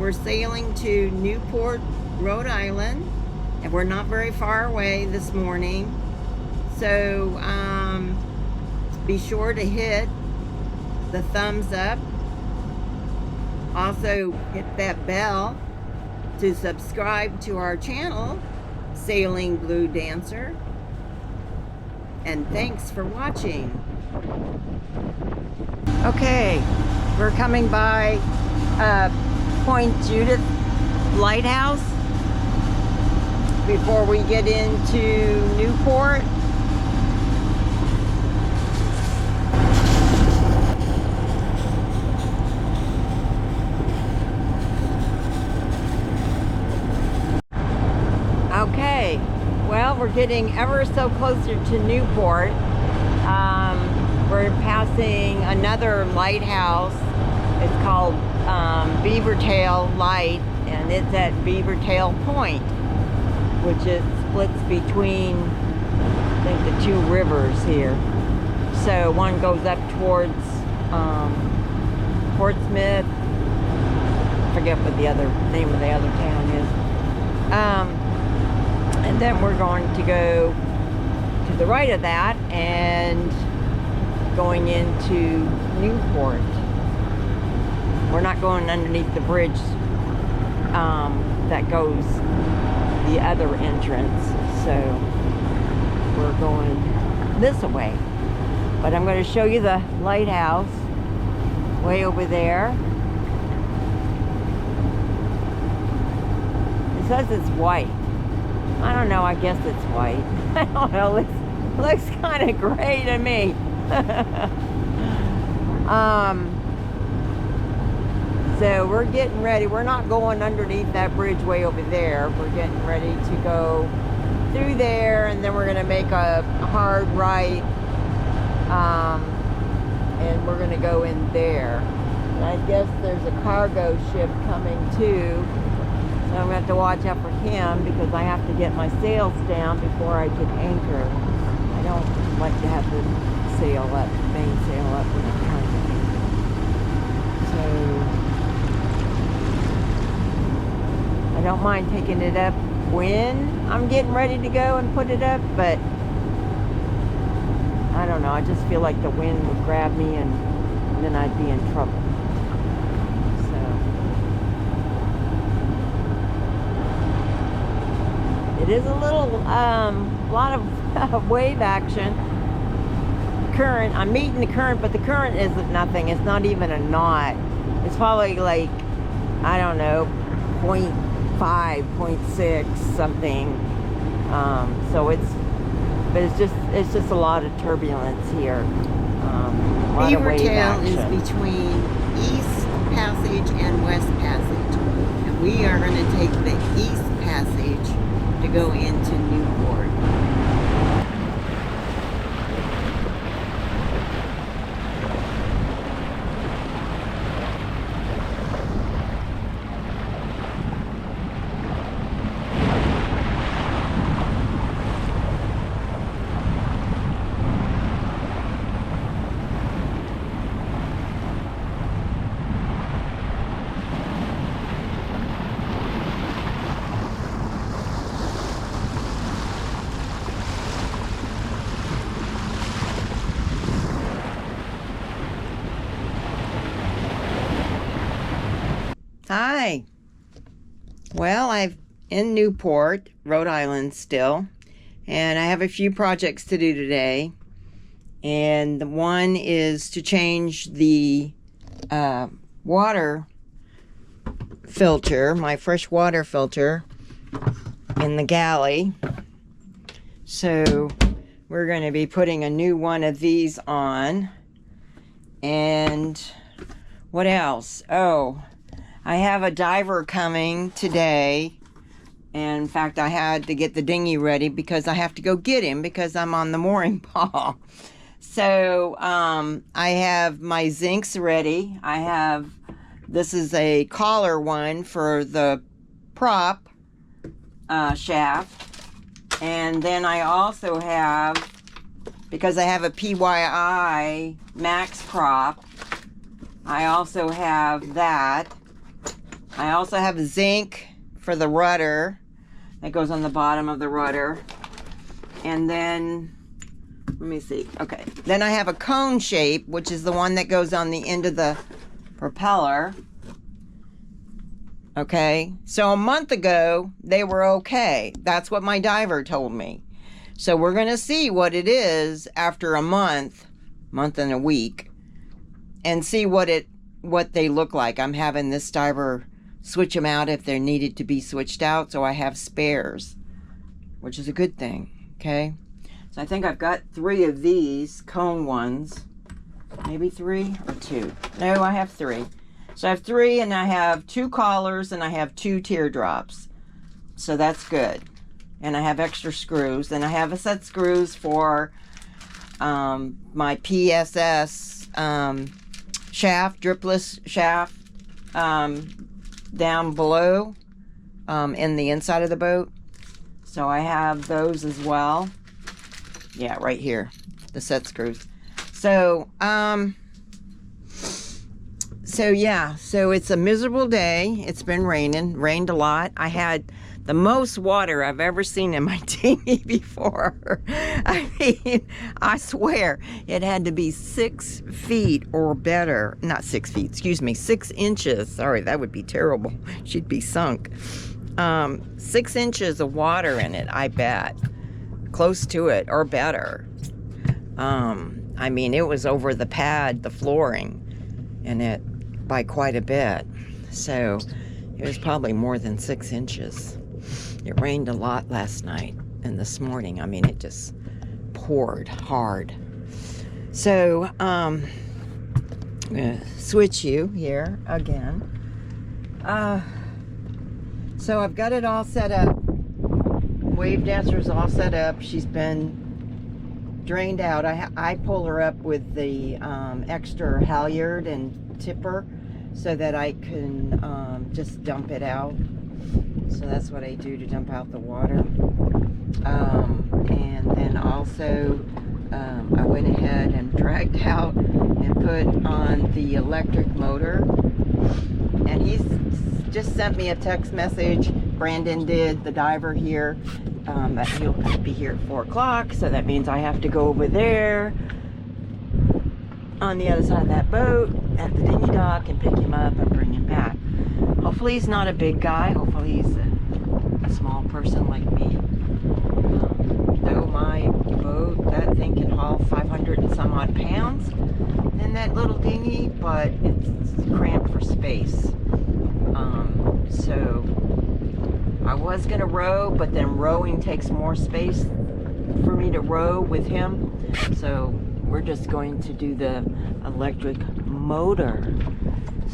We're sailing to Newport, Rhode Island, and we're not very far away this morning. So be sure to hit the thumbs up. Also hit that bell to subscribe to our channel, Sailing Blue Dancer. And thanks for watching. Okay, we're coming by Point Judith Lighthouse before we get into Newport. Okay, well, we're getting ever so closer to Newport. We're passing another lighthouse. It's called Beavertail Light, and it's at Beavertail Point, which is splits between, I think, the two rivers here. So one goes up towards Portsmouth. I forget what the other name of the other town is. And then we're going to go to the right of that and going into Newport. We're not going underneath the bridge that goes the other entrance, so we're going this way. But I'm going to show you the lighthouse way over there. It says it's white. I don't know, I guess it's white. I don't know, it looks kind of gray to me. So we're getting ready. We're not going underneath that bridge way over there. We're getting ready to go through there, and then we're going to make a hard right, and we're going to go in there. And I guess there's a cargo ship coming too. So I'm going to have to watch out for him because I have to get my sails down before I can anchor. I don't like to have the sail up, mainsail up when I'm trying to anchor. So I don't mind taking it up when I'm getting ready to go and put it up, but I don't know. I just feel like the wind would grab me and then I'd be in trouble. It is a little, lot of wave action. Current, I'm meeting the current, but the current isn't nothing. It's not even a knot. It's probably like, I don't know, 0.5, 0.6 something. So but it's just a lot of turbulence here. Beavertail is between East Passage and West Passage. And we are going to take the East Passage to go into Newport. Hi. Well, I'm in Newport, Rhode Island still, and I have a few projects to do today. And the one is to change the water filter, my fresh water filter in the galley. So we're going to be putting a new one of these on. And what else? Oh, I have a diver coming today. And in fact, I had to get the dinghy ready because I have to go get him because I'm on the mooring pole. So I have my zincs ready. This is a collar one for the prop shaft. And then I also have, because I have a PYI max prop, I also have that. I also have zinc for the rudder that goes on the bottom of the rudder. And then, let me see. Okay. Then I have a cone shape, which is the one that goes on the end of the propeller. Okay. So a month ago, they were okay. That's what my diver told me. So we're going to see what it is after a month and a week, and see what they look like. I'm having this diver switch them out if they're needed to be switched out, so I have spares, which is a good thing. Okay, so I think I've got 3 of these cone ones, maybe 3 or 2. No, I have 3. So I have 3, and I have 2 collars, and I have 2 teardrops, so that's good. And I have extra screws, and I have a set of screws for my PSS shaft, dripless shaft, down below in the inside of the boat. So I have those as well. Yeah, right here, the set screws. So yeah, so it's a miserable day. It's been rained a lot. I had the most water I've ever seen in my dinghy before. I mean, I swear it had to be 6 feet or better. Not 6 feet, excuse me, 6 inches. Sorry, that would be terrible. She'd be sunk. 6 inches of water in it, I bet. Close to it or better. I mean, it was over the pad, the flooring in it by quite a bit. So it was probably more than 6 inches. It rained a lot last night and this morning. I mean, it just poured hard. So, I'm gonna switch you here again. So I've got it all set up. Wave Dancer's all set up. She's been drained out. I pull her up with the extra halyard and tipper so that I can just dump it out. So that's what I do to dump out the water. And then also I went ahead and dragged out and put on the electric motor. And he's just sent me a text message. Brandon did, the diver here, that he'll be here at 4 o'clock. So that means I have to go over there on the other side of that boat at the dinghy dock and pick him up and bring him back. Hopefully he's not a big guy. Hopefully he's a small person like me. Though my boat, that thing can haul 500 and some odd pounds in that little dinghy, but it's cramped for space. So I was gonna row, but then rowing takes more space for me to row with him. So we're just going to do the electric motor.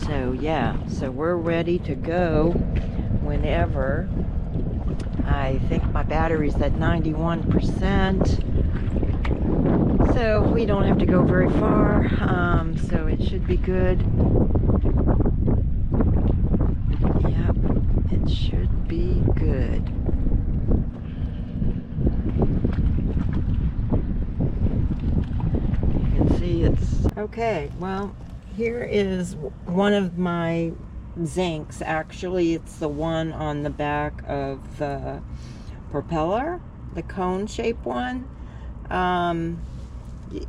So yeah, so we're ready to go whenever. I think my battery's at 91%. So we don't have to go very far. So it should be good. Yep, it should be good. You can see it's okay. Well, here is one of my zincs. Actually, it's the one on the back of the propeller, the cone shaped one.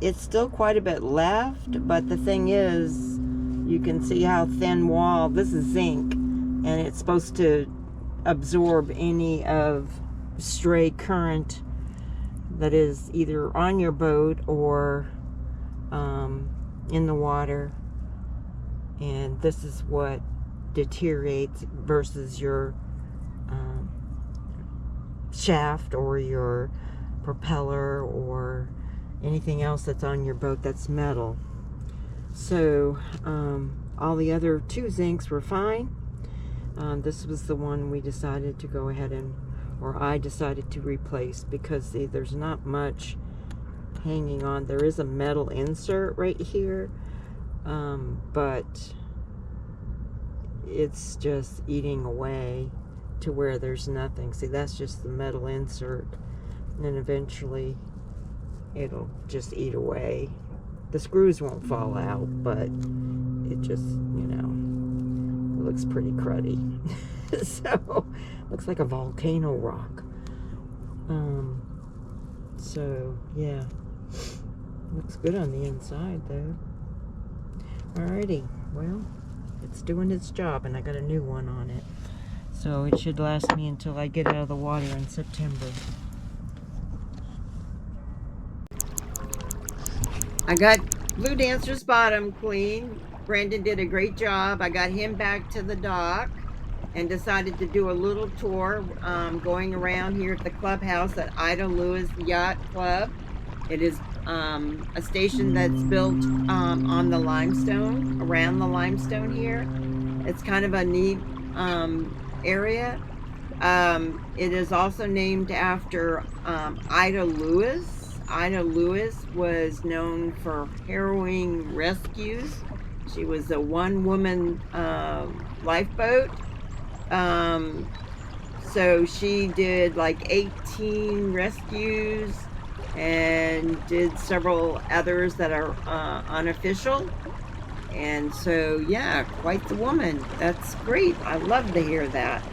It's still quite a bit left, but the thing is, you can see how thin wall. This is zinc, and it's supposed to absorb any of stray current that is either on your boat or in the water. And this is what deteriorates versus your shaft or your propeller or anything else that's on your boat that's metal. So all the other 2 zincs were fine. This was the one we decided to go ahead and, or I decided to replace, because there's not much hanging on. There is a metal insert right here, but it's just eating away to where there's nothing. See, that's just the metal insert, and then eventually it'll just eat away. The screws won't fall out, but it just, you know, looks pretty cruddy. So, looks like a volcano rock. So, yeah. Looks good on the inside, though. Alrighty, well, it's doing its job, and I got a new one on it. So it should last me until I get out of the water in September. I got Blue Dancer's bottom clean. Brandon did a great job. I got him back to the dock and decided to do a little tour going around here at the clubhouse at Ida Lewis Yacht Club. It is a station that's built on the limestone, around the limestone here. It's kind of a neat area. It is also named after Ida Lewis. Ida Lewis was known for harrowing rescues. She was a one-woman lifeboat. So she did like 18 rescues and did several others that are unofficial. And so, yeah, quite the woman. That's great. I love to hear that.